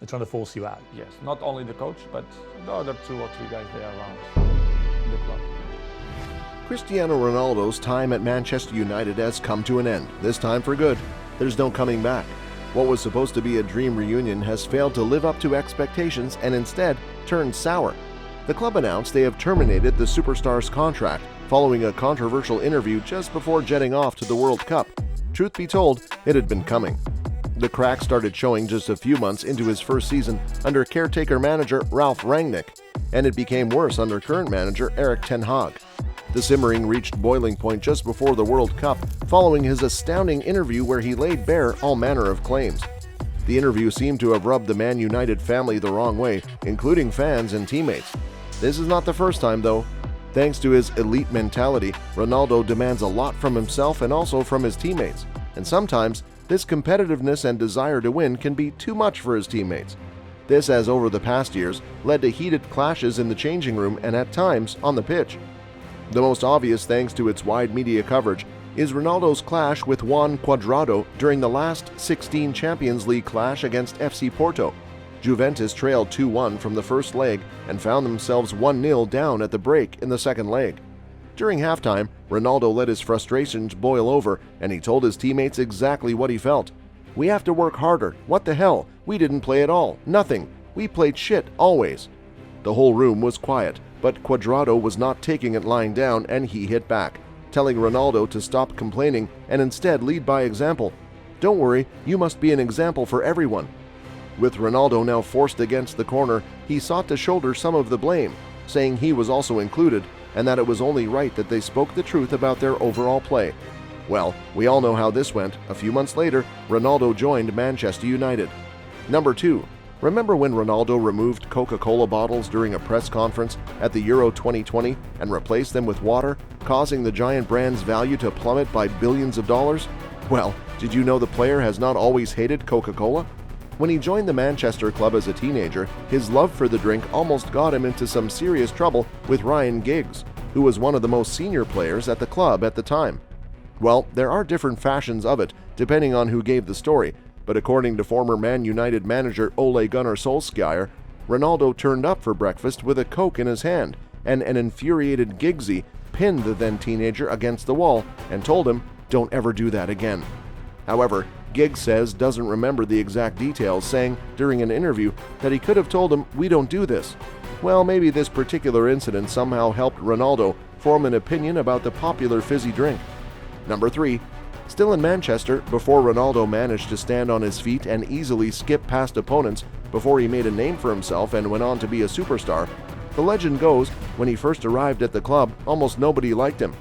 They're trying to force you out. Yes, not only the coach, but the other 2 or 3 guys there around the club. Cristiano Ronaldo's time at Manchester United has come to an end, this time for good. There's no coming back. What was supposed to be a dream reunion has failed to live up to expectations and instead turned sour. The club announced they have terminated the superstar's contract following a controversial interview just before jetting off to the World Cup. Truth be told, it had been coming. The crack started showing just a few months into his first season under caretaker manager Ralph Rangnick, and it became worse under current manager Erik Ten Haag. The simmering reached boiling point just before the World Cup following his astounding interview where he laid bare all manner of claims. The interview seemed to have rubbed the Man United family the wrong way, including fans and teammates. This is not the first time, though. Thanks to his elite mentality, Ronaldo demands a lot from himself and also from his teammates. And sometimes, this competitiveness and desire to win can be too much for his teammates. This has, over the past years, led to heated clashes in the changing room and at times on the pitch. The most obvious, thanks to its wide media coverage, is Ronaldo's clash with Juan Cuadrado during the last 16 Champions League clash against FC Porto. Juventus trailed 2-1 from the first leg and found themselves 1-0 down at the break in the second leg. During halftime, Ronaldo let his frustrations boil over and he told his teammates exactly what he felt. "We have to work harder. What the hell? We didn't play at all. Nothing. We played shit always." The whole room was quiet, but Cuadrado was not taking it lying down and he hit back, telling Ronaldo to stop complaining and instead lead by example. "Don't worry, you must be an example for everyone." With Ronaldo now forced against the corner, he sought to shoulder some of the blame, saying he was also included and that it was only right that they spoke the truth about their overall play. Well, we all know how this went. A few months later, Ronaldo joined Manchester United. Number 2. Remember when Ronaldo removed Coca-Cola bottles during a press conference at the Euro 2020 and replaced them with water, causing the giant brand's value to plummet by billions of dollars? Well, did you know the player has not always hated Coca-Cola? When he joined the Manchester club as a teenager, his love for the drink almost got him into some serious trouble with Ryan Giggs, who was one of the most senior players at the club at the time. Well, there are different fashions of it, depending on who gave the story, but according to former Man United manager Ole Gunnar Solskjaer, Ronaldo turned up for breakfast with a Coke in his hand, and an infuriated Giggsy pinned the then teenager against the wall and told him, "Don't ever do that again." However, Giggs says doesn't remember the exact details, saying during an interview that he could have told him, "We don't do this." Well, maybe this particular incident somehow helped Ronaldo form an opinion about the popular fizzy drink. Number 3. Still in Manchester, before Ronaldo managed to stand on his feet and easily skip past opponents before he made a name for himself and went on to be a superstar, the legend goes, when he first arrived at the club, almost nobody liked him.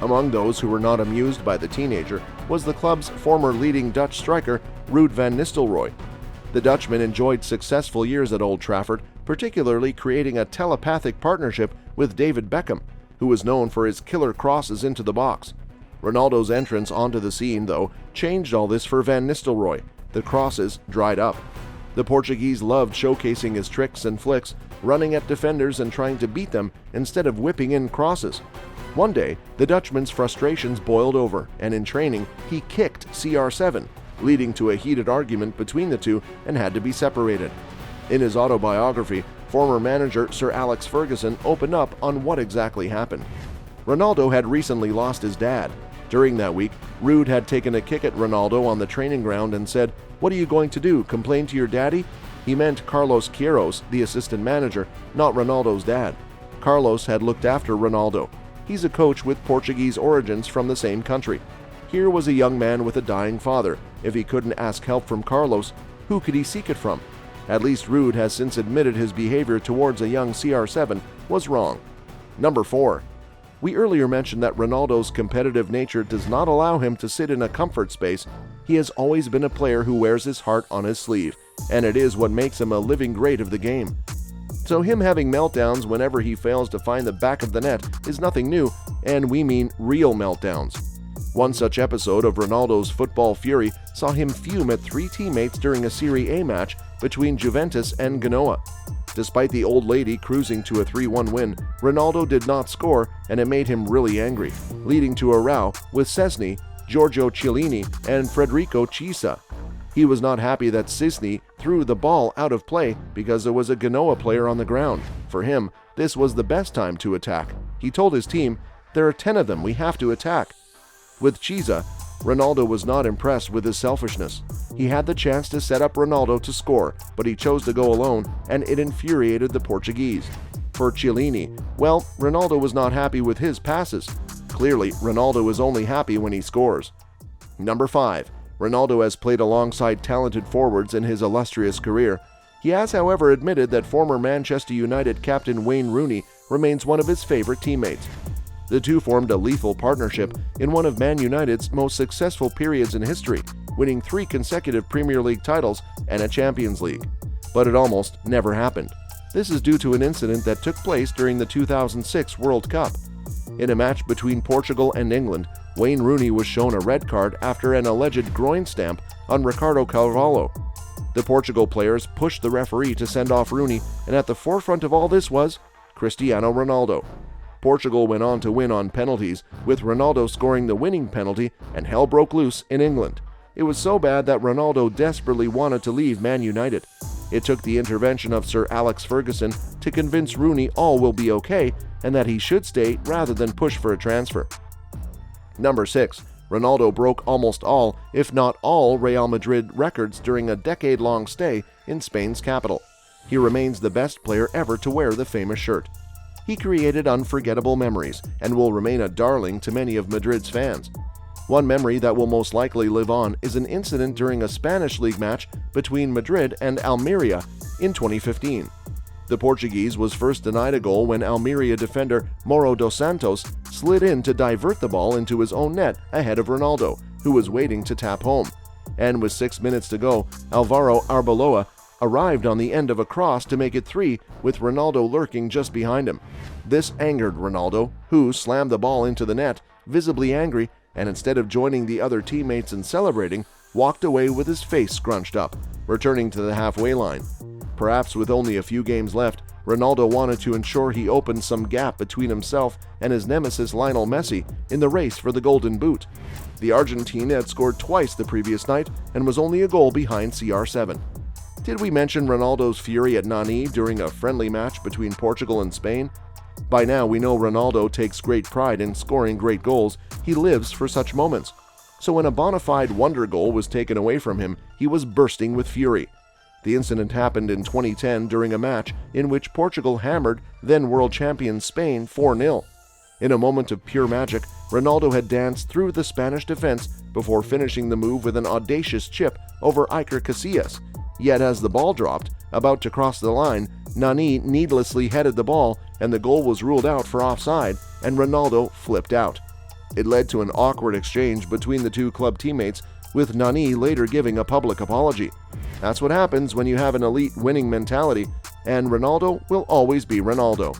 Among those who were not amused by the teenager was the club's former leading Dutch striker, Ruud van Nistelrooy. The Dutchman enjoyed successful years at Old Trafford, particularly creating a telepathic partnership with David Beckham, who was known for his killer crosses into the box. Ronaldo's entrance onto the scene, though, changed all this for Van Nistelrooy. The crosses dried up. The Portuguese loved showcasing his tricks and flicks, running at defenders and trying to beat them instead of whipping in crosses. One day, the Dutchman's frustrations boiled over, and in training, he kicked CR7, leading to a heated argument between the two and had to be separated. In his autobiography, former manager Sir Alex Ferguson opened up on what exactly happened. Ronaldo had recently lost his dad. During that week, Ruud had taken a kick at Ronaldo on the training ground and said, "What are you going to do, complain to your daddy?" He meant Carlos Queiroz, the assistant manager, not Ronaldo's dad. Carlos had looked after Ronaldo. He's a coach with Portuguese origins from the same country. Here was a young man with a dying father. If he couldn't ask help from Carlos, who could he seek it from? At least Ruud has since admitted his behavior towards a young CR7 was wrong. Number 4. We earlier mentioned that Ronaldo's competitive nature does not allow him to sit in a comfort space. He has always been a player who wears his heart on his sleeve, and it is what makes him a living great of the game. So him having meltdowns whenever he fails to find the back of the net is nothing new, and we mean real meltdowns. One such episode of Ronaldo's football fury saw him fume at 3 teammates during a Serie A match between Juventus and Genoa. Despite the old lady cruising to a 3-1 win, Ronaldo did not score, and it made him really angry, leading to a row with Szczęsny, Giorgio Chiellini, and Federico Chiesa. He was not happy that Szczęsny threw the ball out of play because there was a Genoa player on the ground. For him, this was the best time to attack. He told his team, "There are 10 of them, we have to attack." With Chiesa, Ronaldo was not impressed with his selfishness. He had the chance to set up Ronaldo to score, but he chose to go alone, and it infuriated the Portuguese. For Chiellini, well, Ronaldo was not happy with his passes. Clearly, Ronaldo is only happy when he scores. Number 5. Ronaldo has played alongside talented forwards in his illustrious career. He has, however, admitted that former Manchester United captain Wayne Rooney remains one of his favorite teammates. The two formed a lethal partnership in one of Man United's most successful periods in history, winning 3 consecutive Premier League titles and a Champions League. But it almost never happened. This is due to an incident that took place during the 2006 World Cup. In a match between Portugal and England, Wayne Rooney was shown a red card after an alleged groin stamp on Ricardo Carvalho. The Portugal players pushed the referee to send off Rooney, and at the forefront of all this was Cristiano Ronaldo. Portugal went on to win on penalties, with Ronaldo scoring the winning penalty, and hell broke loose in England. It was so bad that Ronaldo desperately wanted to leave Man United. It took the intervention of Sir Alex Ferguson to convince Rooney all will be okay and that he should stay rather than push for a transfer. Number 6. Ronaldo broke almost all, if not all, Real Madrid records during a decade-long stay in Spain's capital. He remains the best player ever to wear the famous shirt. He created unforgettable memories and will remain a darling to many of Madrid's fans. One memory that will most likely live on is an incident during a Spanish league match between Madrid and Almeria in 2015. The Portuguese was first denied a goal when Almeria defender Mauro dos Santos slid in to divert the ball into his own net ahead of Ronaldo, who was waiting to tap home. And with 6 minutes to go, Alvaro Arbeloa arrived on the end of a cross to make it 3, with Ronaldo lurking just behind him. This angered Ronaldo, who slammed the ball into the net, visibly angry, and instead of joining the other teammates in celebrating, walked away with his face scrunched up, returning to the halfway line. Perhaps with only a few games left, Ronaldo wanted to ensure he opened some gap between himself and his nemesis Lionel Messi in the race for the Golden Boot. The Argentine had scored twice the previous night and was only a goal behind CR7. Did we mention Ronaldo's fury at Nani during a friendly match between Portugal and Spain? By now we know Ronaldo takes great pride in scoring great goals. He lives for such moments. So when a bona fide wonder goal was taken away from him, he was bursting with fury. The incident happened in 2010 during a match in which Portugal hammered then world champion Spain 4-0. In a moment of pure magic, Ronaldo had danced through the Spanish defense before finishing the move with an audacious chip over Iker Casillas. Yet as the ball dropped, about to cross the line, Nani needlessly headed the ball and the goal was ruled out for offside, and Ronaldo flipped out. It led to an awkward exchange between the two club teammates, with Nani later giving a public apology. That's what happens when you have an elite winning mentality, and Ronaldo will always be Ronaldo.